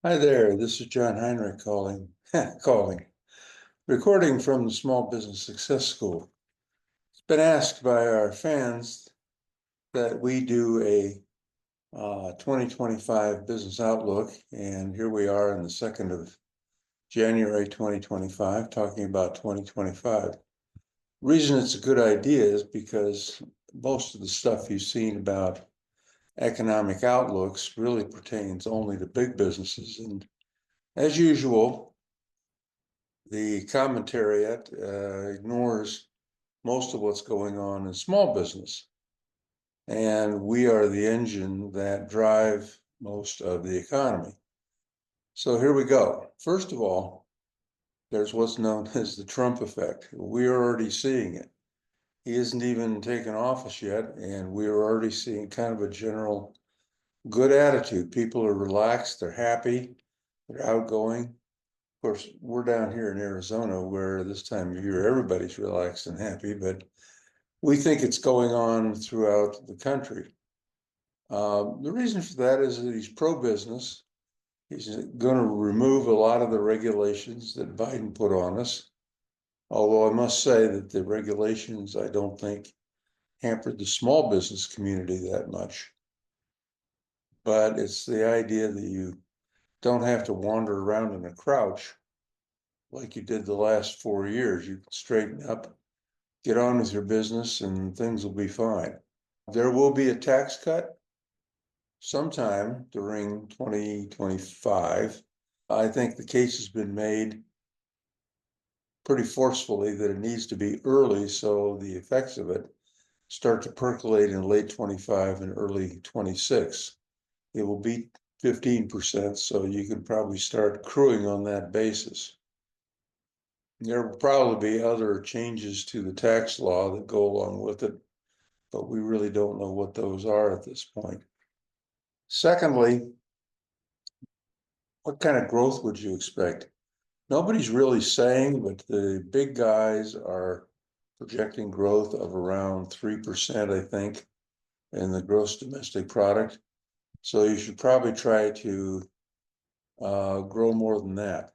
Hi there, this is John Heinrich calling, recording from the Small Business Success School. It's been asked by our fans that we do a 2025 business outlook, and here we are on the 2nd of January 2025, talking about 2025. Reason it's a good idea is because most of the stuff you've seen about economic outlooks really pertains only to big businesses, and as usual, the commentariat ignores most of what's going on in small business. And we are the engine that drive most of the economy. So here we go. First of all, there's what's known as the Trump effect. We're already seeing it. He isn't even taken office yet, and we're already seeing kind of a general good attitude. People are relaxed, they're happy, they're outgoing. Of course, we're down here in Arizona where this time of year everybody's relaxed and happy, but we think it's going on throughout the country. The reason for that is that he's pro-business. He's going to remove a lot of the regulations that Biden put on us. Although I must say that the regulations, I don't think, hampered the small business community that much. But it's the idea that you don't have to wander around in a crouch like you did the last 4 years. You can straighten up, get on with your business, and things will be fine. There will be a tax cut sometime during 2025. I think the case has been made pretty forcefully that it needs to be early so the effects of it start to percolate in late 25 and early 26. It will be 15%, so you can probably start accruing on that basis. There will probably be other changes to the tax law that go along with it, but we really don't know what those are at this point. Secondly, what kind of growth would you expect? Nobody's really saying, but the big guys are projecting growth of around 3%, I think, in the gross domestic product. So you should probably try to grow more than that.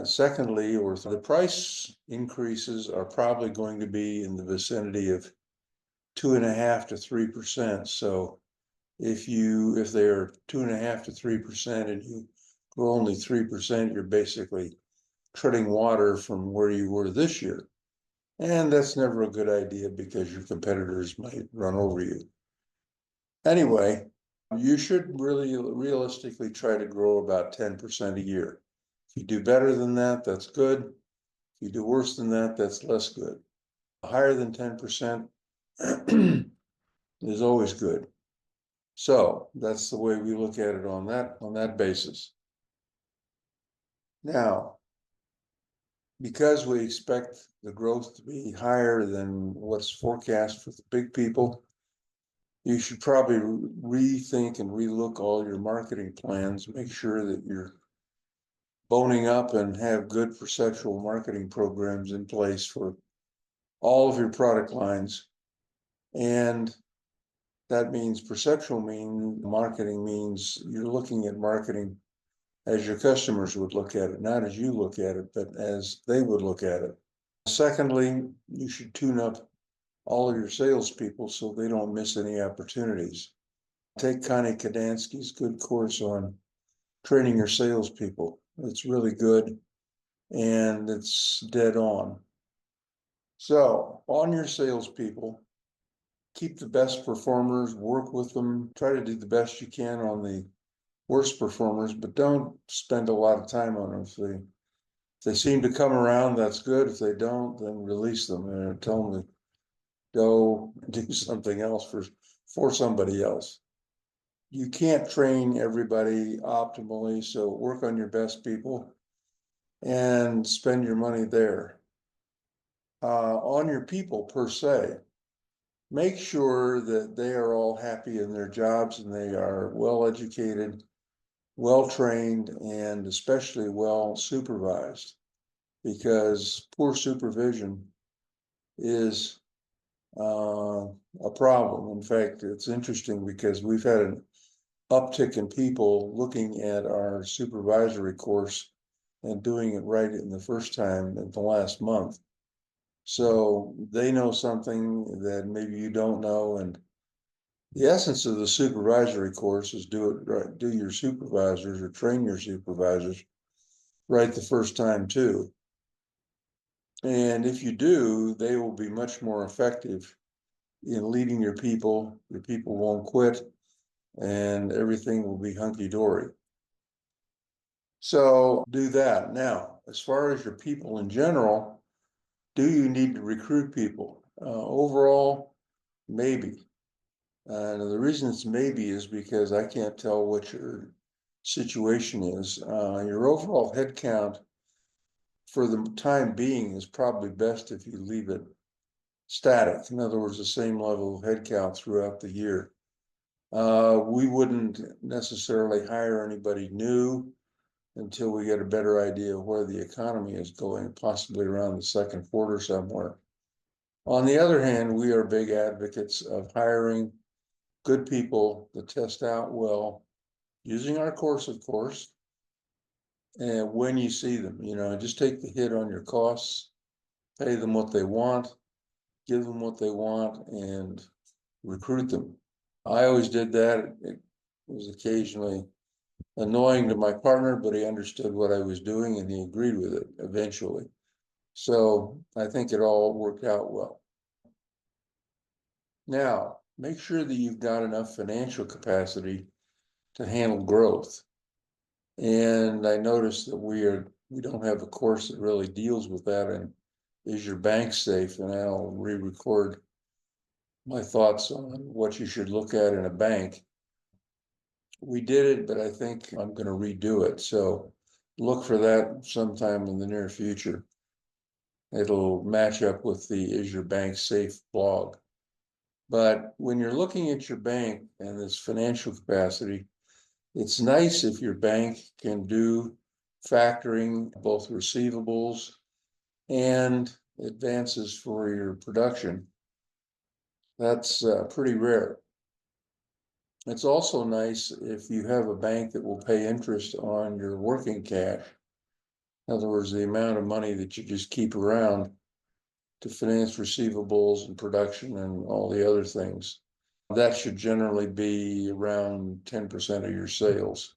Secondly, or the price increases are probably going to be in the vicinity of 2.5 to 3%. So if they're 2.5 to 3% and you grow only 3%, you're basically treading water from where you were this year. And that's never a good idea because your competitors might run over you. Anyway, you should really realistically try to grow about 10% a year. If you do better than that, that's good. If you do worse than that, that's less good. Higher than 10% is always good. So that's the way we look at it on that basis. Now, because we expect the growth to be higher than what's forecast for the big people, you should probably rethink and relook all your marketing plans, make sure that you're boning up and have good perceptual marketing programs in place for all of your product lines. And that means perceptual marketing means you're looking at marketing as your customers would look at it, not as you look at it, but as they would look at it. Secondly, you should tune up all of your salespeople so they don't miss any opportunities. Take Connie Kadansky's good course on training your salespeople. It's really good and it's dead on. So on your salespeople, keep the best performers, work with them, try to do the best you can on the worst performers, but don't spend a lot of time on them. If they seem to come around, that's good. If they don't, then release them and tell them to go do something else for somebody else. You can't train everybody optimally, so work on your best people and spend your money there. On your people per se, make sure that they are all happy in their jobs and they are well educated, well trained, and especially well supervised, because poor supervision is a problem. In fact, it's interesting because we've had uptick in people looking at our supervisory course and doing it right in the first time in the last month. So they know something that maybe you don't know. And the essence of the supervisory course is do it right, do your supervisors or train your supervisors right the first time too. And if you do, they will be much more effective in leading your people won't quit, and everything will be hunky-dory. So do that. Now, as far as your people in general, do you need to recruit people? Overall, maybe. And the reason it's maybe is because I can't tell what your situation is. Your overall headcount for the time being is probably best if you leave it static. In other words, the same level of headcount throughout the year. We wouldn't necessarily hire anybody new until we get a better idea of where the economy is going, possibly around the second quarter somewhere. On the other hand, we are big advocates of hiring good people that test out well, using our course, of course, and when you see them, just take the hit on your costs, pay them what they want, give them what they want, and recruit them. I always did that. It was occasionally annoying to my partner, but he understood what I was doing and he agreed with it eventually. So I think it all worked out well. Now, make sure that you've got enough financial capacity to handle growth. And I noticed that we don't have a course that really deals with that. And is your bank safe? And I'll re-record my thoughts on what you should look at in a bank. We did it, but I think I'm going to redo it. So look for that sometime in the near future. It'll match up with the Is Your Bank Safe blog. But when you're looking at your bank and its financial capacity, it's nice if your bank can do factoring, both receivables and advances for your production. That's pretty rare. It's also nice if you have a bank that will pay interest on your working cash. In other words, the amount of money that you just keep around to finance receivables and production and all the other things. That should generally be around 10% of your sales,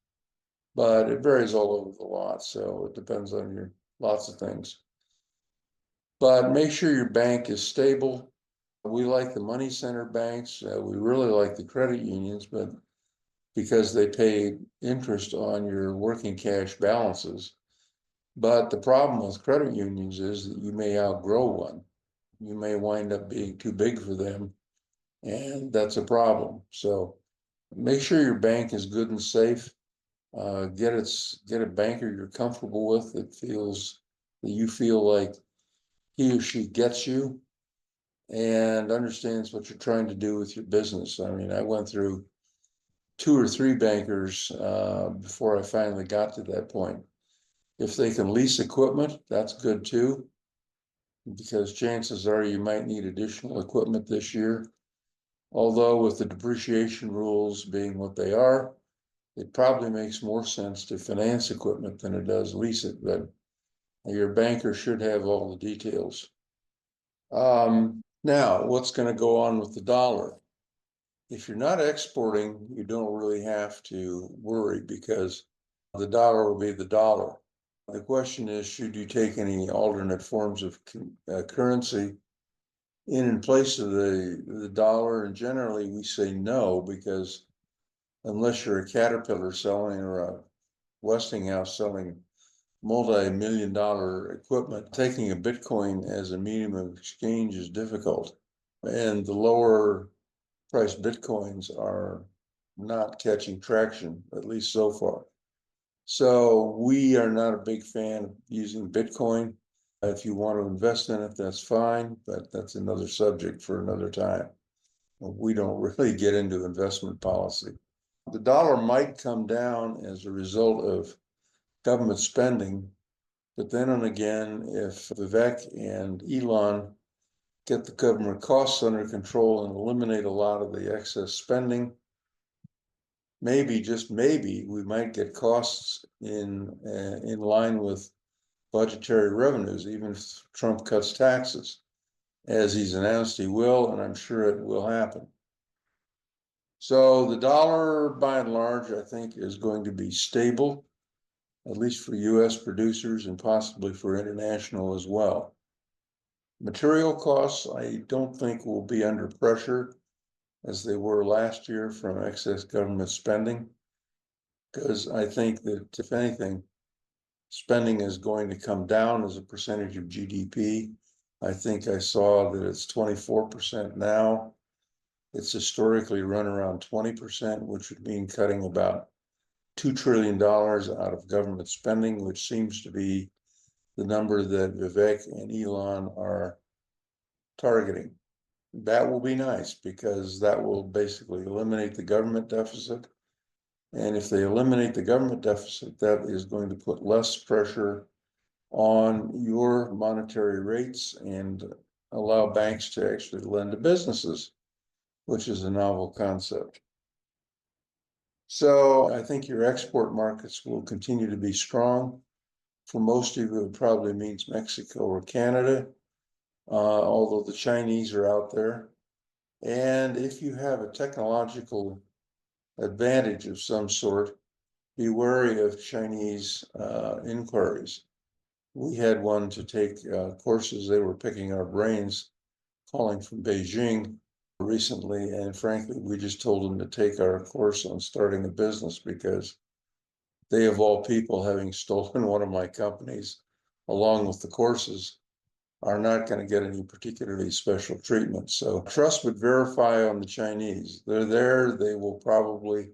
but it varies all over the lot. So it depends on your lots of things. But make sure your bank is stable. We like the money center banks. We really like the credit unions, but because they pay interest on your working cash balances. But the problem with credit unions is that you may outgrow one. You may wind up being too big for them, and that's a problem. So make sure your bank is good and safe. Get a banker you're comfortable with that you feel like he or she gets you and understands what you're trying to do with your business. I mean, I went through 2 or 3 bankers before I finally got to that point. If they can lease equipment, that's good too, because chances are you might need additional equipment this year. Although with the depreciation rules being what they are, it probably makes more sense to finance equipment than it does lease it, but your banker should have all the details. Now, what's going to go on with the dollar? If you're not exporting, you don't really have to worry because the dollar will be the dollar. The question is, should you take any alternate forms of currency in place of the dollar? And generally we say no, because unless you're a Caterpillar selling or a Westinghouse selling multi-million-dollar equipment, taking a Bitcoin as a medium of exchange is difficult. And the lower price Bitcoins are not catching traction, at least so far. So we are not a big fan of using Bitcoin. If you want to invest in it, that's fine, but that's another subject for another time. We don't really get into investment policy. The dollar might come down as a result of government spending, but then and again, if Vivek and Elon get the government costs under control and eliminate a lot of the excess spending, maybe, just maybe, we might get costs in line with budgetary revenues, even if Trump cuts taxes, as he's announced he will, and I'm sure it will happen. So the dollar, by and large, I think is going to be stable, at least for US producers and possibly for international as well. Material costs, I don't think will be under pressure as they were last year from excess government spending, because I think that if anything, spending is going to come down as a percentage of GDP. I think I saw that it's 24% now. It's historically run around 20%, which would mean cutting about $2 trillion out of government spending, which seems to be the number that Vivek and Elon are targeting. That will be nice because that will basically eliminate the government deficit. And if they eliminate the government deficit, that is going to put less pressure on your monetary rates and allow banks to actually lend to businesses, which is a novel concept. So I think your export markets will continue to be strong. For most of you, it probably means Mexico or Canada, although the Chinese are out there. And if you have a technological advantage of some sort, be wary of Chinese inquiries. We had one to take courses, they were picking our brains, calling from Beijing recently, and frankly, we just told them to take our course on starting a business because they, of all people, having stolen one of my companies along with the courses, are not going to get any particularly special treatment. So trust but verify on the Chinese. They're there, they will probably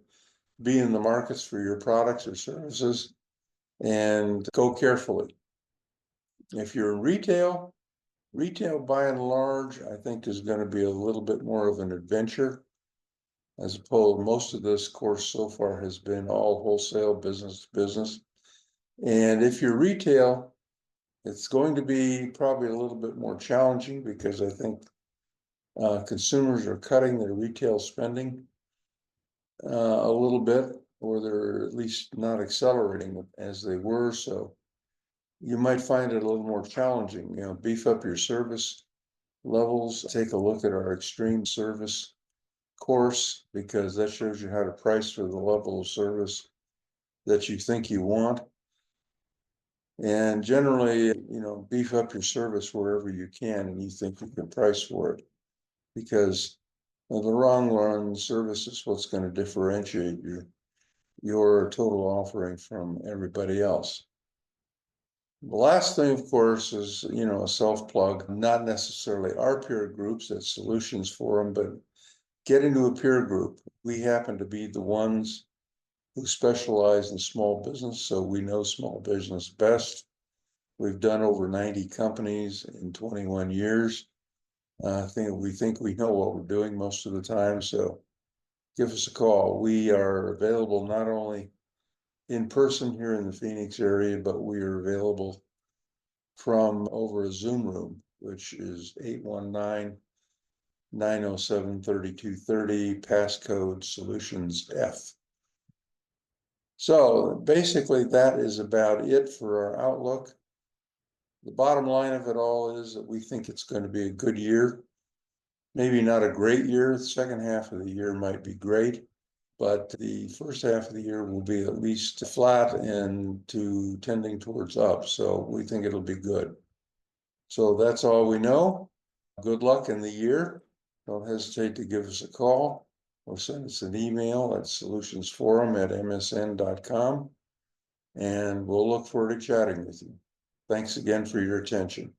be in the markets for your products or services, and go carefully. If you're in retail by and large, I think is going to be a little bit more of an adventure, as opposed most of this course so far has been all wholesale business to business. And if you're retail, it's going to be probably a little bit more challenging because I think consumers are cutting their retail spending a little bit, or they're at least not accelerating it as they were. So you might find it a little more challenging. Beef up your service levels. Take a look at our extreme service course, because that shows you how to price for the level of service that you think you want. And generally, beef up your service wherever you can and you think you can price for it, because in the long run, service is what's going to differentiate your total offering from everybody else. The last thing, of course, is, a self-plug, not necessarily our peer groups, that's Solutions Forum, but get into a peer group. We happen to be the ones who specialize in small business, so we know small business best. We've done over 90 companies in 21 years. We think we know what we're doing most of the time, so give us a call. We are available not only in person here in the Phoenix area, but we are available from over a Zoom room, which is 819-907-3230, passcode Solutions F. So basically that is about it for our outlook. The bottom line of it all is that we think it's going to be a good year. Maybe not a great year. The second half of the year might be great, but the first half of the year will be at least flat and tending towards up. So we think it'll be good. So that's all we know. Good luck in the year. Don't hesitate to give us a call or send us an email at solutionsforum@msn.com, and we'll look forward to chatting with you. Thanks again for your attention.